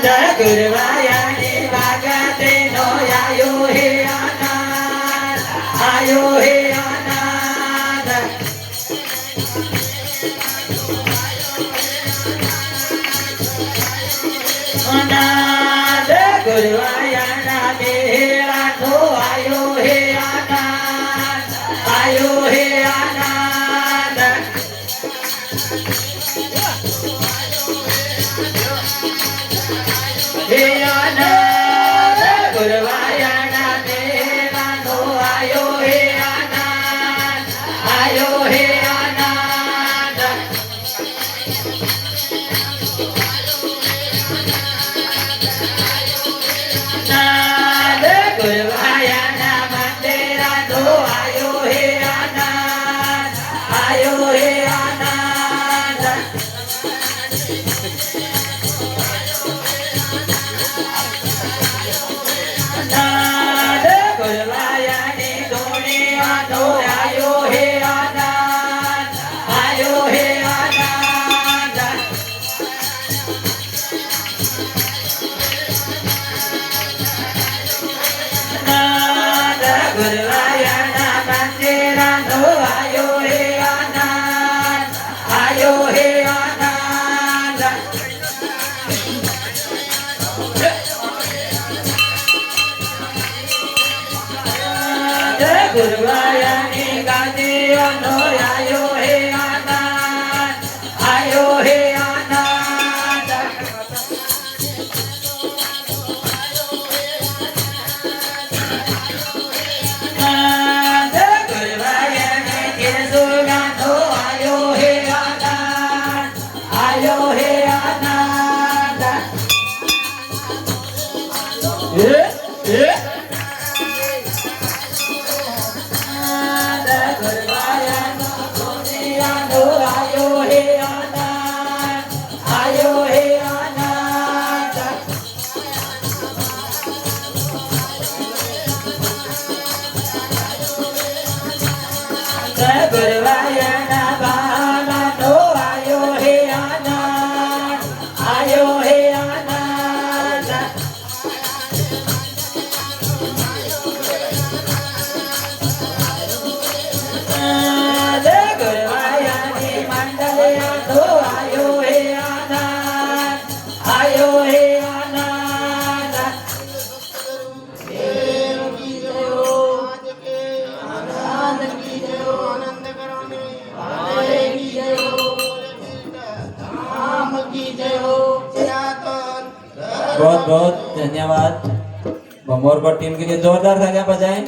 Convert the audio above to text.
ગુરવાયાની વાગતે નો આયો હે આનંદ આયો હે આનંદ આનંદ ગુરવાયાના મેળા નો આયો હે આનંદ આયો હે આનંદ હે આનંદ ગુરવાયાના મેળા નો આયો હે આનંદ આયો હે આનંદ આનંદ ગુરવાયાના મંદિરા નો આયો હે આનંદ આયો હે આનંદ આનંદ ગુરવાયાની દુનિયા નો આયો હે આનંદ આયો હે આનંદ આનંદ ગુરવાયાના મંદિરા નો આયો હે આનંદ આયો હે આનંદ ગુરવાયાની ગાદીઓ નો આયો હે આનંદ આયો હે આનંદ આનંદ ગુરવાયાની કેસુગા નો આયો હે આનંદ આયો હે આનંદ ગુરવાયાનો દુનિયા નો આયો હે આનંદ આયો હે આનંદ ગુરવાયાના બાલા નો આયો હે આનંદ આયો હે આનંદ ગુરવાયાની મંડલિયા નો આયો હે આનંદ આયો હે આનંદ દેવ કી જય હો આનંદ કી જય હો આનંદ કરોને વાલે કી જય હો धाम की जय हो सनातन बहुत बहुत धन्यवाद भमोर को टीम के लिए जोरदार तालियां बजाएं।